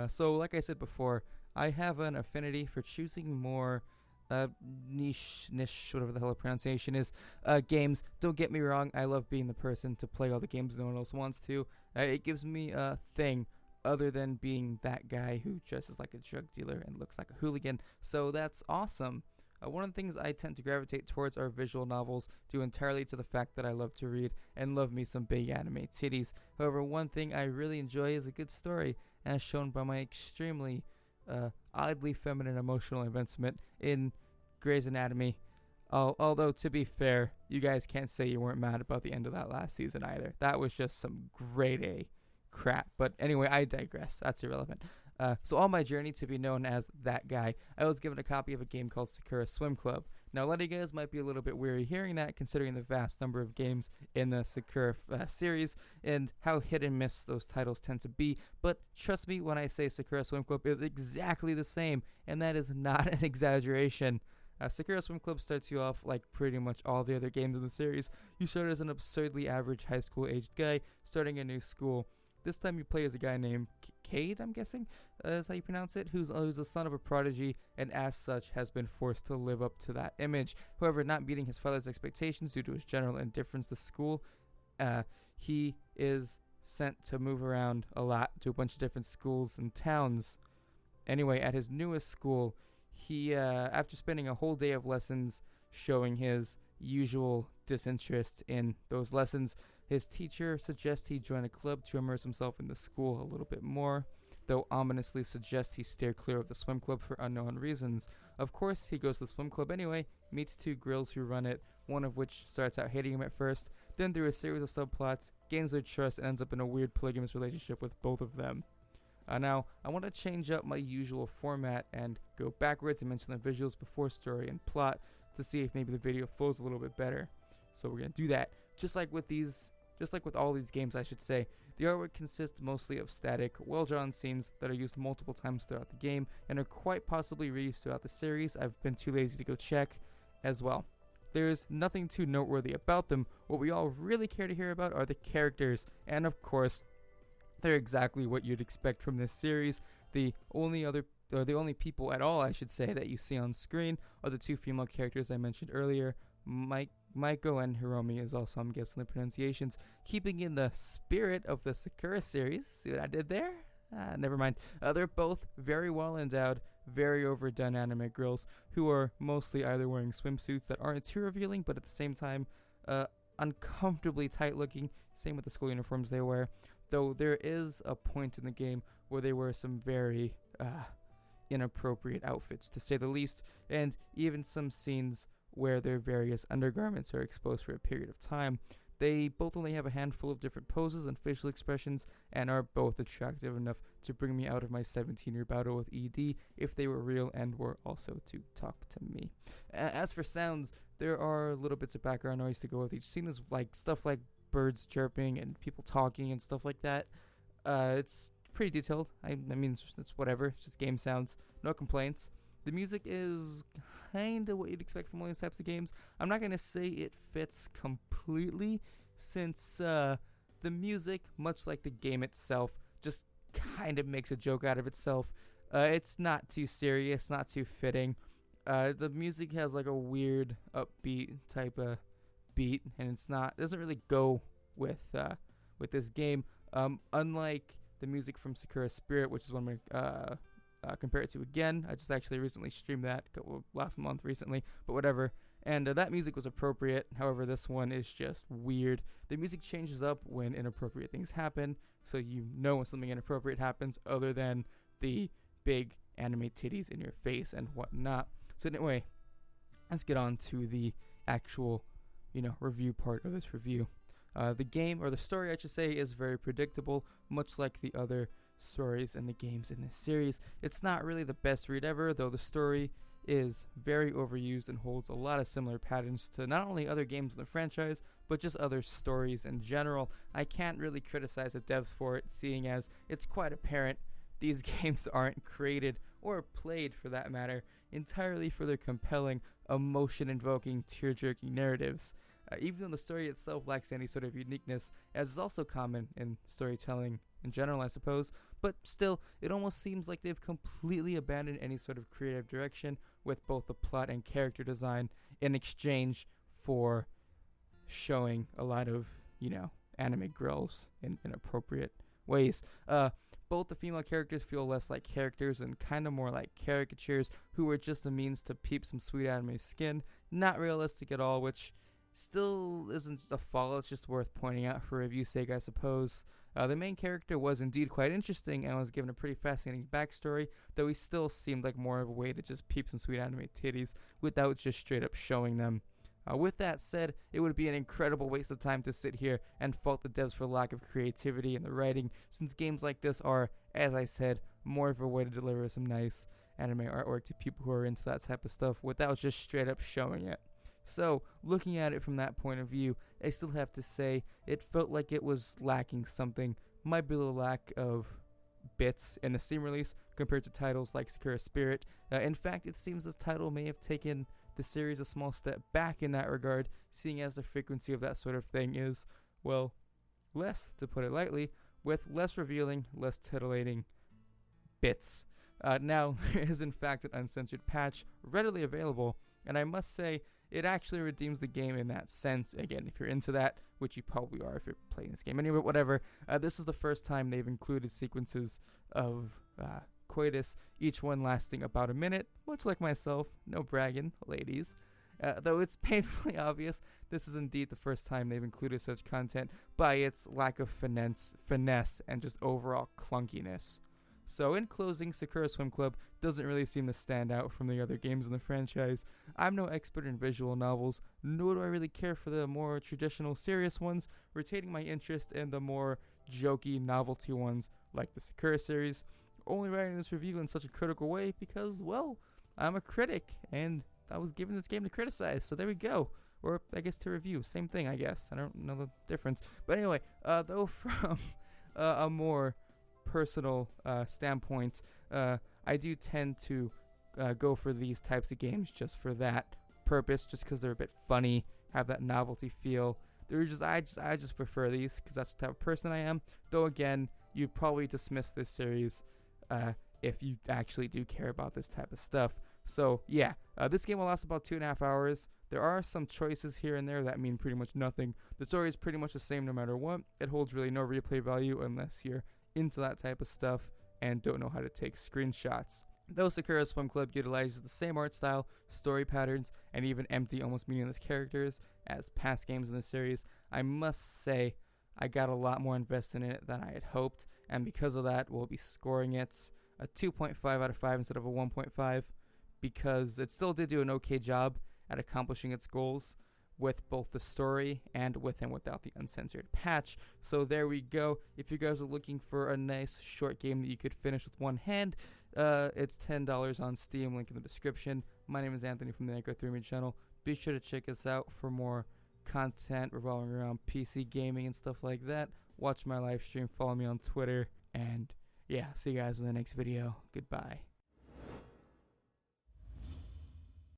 So, like I said before, I have an affinity for choosing more niche, whatever the hell the pronunciation is, games. Don't get me wrong, I love being the person to play all the games no one else wants to. It gives me a thing other than being that guy who dresses like a drug dealer and looks like a hooligan. So that's awesome. One of the things I tend to gravitate towards are visual novels, due entirely to the fact that I love to read and love me some big anime titties. However, one thing I really enjoy is a good story, as shown by my extremely oddly feminine emotional investment in Grey's Anatomy. Although, to be fair, you guys can't say you weren't mad about the end of that last season either. That was just some grade A crap. But anyway, I digress. That's irrelevant. So on my journey to be known as that guy, I was given a copy of a game called Sakura Swim Club. Now, a lot of you guys might be a little bit weary hearing that, considering the vast number of games in the Sakura series and how hit and miss those titles tend to be. But trust me when I say Sakura Swim Club is exactly the same, and that is not an exaggeration. Sakura Swim Club starts you off like pretty much all the other games in the series. You start as an absurdly average high school aged guy starting a new school. This time you play as a guy named Kaede, I'm guessing, is how you pronounce it, who's the son of a prodigy and as such has been forced to live up to that image. However, not meeting his father's expectations due to his general indifference to school, he is sent to move around a lot to a bunch of different schools and towns. Anyway, at his newest school, he, after spending a whole day of lessons showing his usual disinterest in those lessons, his teacher suggests he join a club to immerse himself in the school a little bit more, though ominously suggests he steer clear of the swim club for unknown reasons. Of course, he goes to the swim club anyway, meets two girls who run it, one of which starts out hating him at first, then through a series of subplots, gains their trust and ends up in a weird polygamous relationship with both of them. Now, I want to change up my usual format and go backwards and mention the visuals before story and plot to see if maybe the video flows a little bit better. So we're going to do that. Just like with all these games, I should say, the artwork consists mostly of static, well-drawn scenes that are used multiple times throughout the game and are quite possibly reused throughout the series. I've been too lazy to go check as well. There's nothing too noteworthy about them. What we all really care to hear about are the characters, and of course, they're exactly what you'd expect from this series. The only people at all, I should say, that you see on screen are the two female characters I mentioned earlier. Maiko and Hiromi is also, I'm guessing, the pronunciations, keeping in the spirit of the Sakura series. See what I did there? Never mind. They're both very well endowed, very overdone anime girls who are mostly either wearing swimsuits that aren't too revealing, but at the same time, uncomfortably tight looking. Same with the school uniforms they wear. Though there is a point in the game where they wear some very inappropriate outfits, to say the least, and even some scenes where their various undergarments are exposed for a period of time. They both only have a handful of different poses and facial expressions and are both attractive enough to bring me out of my 17-year battle with ED if they were real and were also to talk to me. As for sounds, there are little bits of background noise to go with each scene, as like stuff like birds chirping and people talking and stuff like that. It's pretty detailed. I mean, it's whatever. It's just game sounds. No complaints. The music is kind of what you'd expect from all these types of games. I'm not going to say it fits completely, since the music, much like the game itself, just kind of makes a joke out of itself. It's not too serious, not too fitting. The music has like a weird upbeat type of beat, and it doesn't really go with this game. Unlike the music from Sakura Spirit, which is one of my compare it to again. I just actually recently streamed that last month recently, but whatever. And that music was appropriate. However, this one is just weird. The music changes up when inappropriate things happen, so you know when something inappropriate happens, other than the big anime titties in your face and whatnot. So anyway, let's get on to the actual, review part of this review. The game, or the story I should say, is very predictable, much like the other stories and the games in this series. It's not really the best read ever, though the story is very overused and holds a lot of similar patterns to not only other games in the franchise, but just other stories in general. I can't really criticize the devs for it, seeing as it's quite apparent these games aren't created, or played for that matter, entirely for their compelling, emotion-invoking, tear-jerking narratives. Even though the story itself lacks any sort of uniqueness, as is also common in storytelling in general, I suppose. But still, it almost seems like they've completely abandoned any sort of creative direction with both the plot and character design in exchange for showing a lot of, anime girls in inappropriate ways. Both the female characters feel less like characters and kind of more like caricatures who were just a means to peep some sweet anime skin. Not realistic at all, which still isn't a fault. It's just worth pointing out for review's sake, I suppose. The main character was indeed quite interesting and was given a pretty fascinating backstory, though he still seemed like more of a way to just peep some sweet anime titties without just straight up showing them. With that said, it would be an incredible waste of time to sit here and fault the devs for lack of creativity in the writing, since games like this are, as I said, more of a way to deliver some nice anime artwork to people who are into that type of stuff without just straight up showing it. So, looking at it from that point of view, I still have to say it felt like it was lacking something. Might be a little lack of bits in the Steam release compared to titles like Sakura Spirit. In fact, it seems this title may have taken the series a small step back in that regard, seeing as the frequency of that sort of thing is, well, less, to put it lightly, with less revealing, less titillating bits. Now, there is in fact an uncensored patch readily available, and I must say, it actually redeems the game in that sense. Again, if you're into that, which you probably are if you're playing this game anyway, whatever, this is the first time they've included sequences of coitus, each one lasting about a minute, much like myself. No bragging, ladies. Though it's painfully obvious, this is indeed the first time they've included such content by its lack of finesse and just overall clunkiness. So in closing, Sakura Swim Club doesn't really seem to stand out from the other games in the franchise. I'm no expert in visual novels, nor do I really care for the more traditional serious ones, retaining my interest in the more jokey novelty ones like the Sakura series. Only writing this review in such a critical way because, well, I'm a critic and I was given this game to criticize, so there we go. Or I guess to review, same thing I guess, I don't know the difference. But anyway, though from a more personal standpoint, I do tend to go for these types of games just for that purpose, just because they're a bit funny, have that novelty feel. I just prefer these because that's the type of person I am. Though again, you'd probably dismiss this series if you actually do care about this type of stuff. So yeah, this game will last about 2.5 hours. There are some choices here and there that mean pretty much nothing. The story is pretty much the same no matter what. It holds really no replay value unless you're into that type of stuff and don't know how to take screenshots. Though Sakura Swim Club utilizes the same art style, story patterns, and even empty, almost meaningless characters as past games in the series, I must say I got a lot more invested in it than I had hoped, and because of that, we'll be scoring it a 2.5 out of 5 instead of a 1.5, because it still did do an okay job at accomplishing its goals with both the story and with and without the uncensored patch. So there we go. If you guys are looking for a nice short game that you could finish with one hand, it's $10 on Steam, link in the description. My name is Anthony from the Anchor 3 channel. Be sure to check us out for more content revolving around PC gaming and stuff like that. Watch my live stream, follow me on Twitter, and yeah, see you guys in the next video. Goodbye.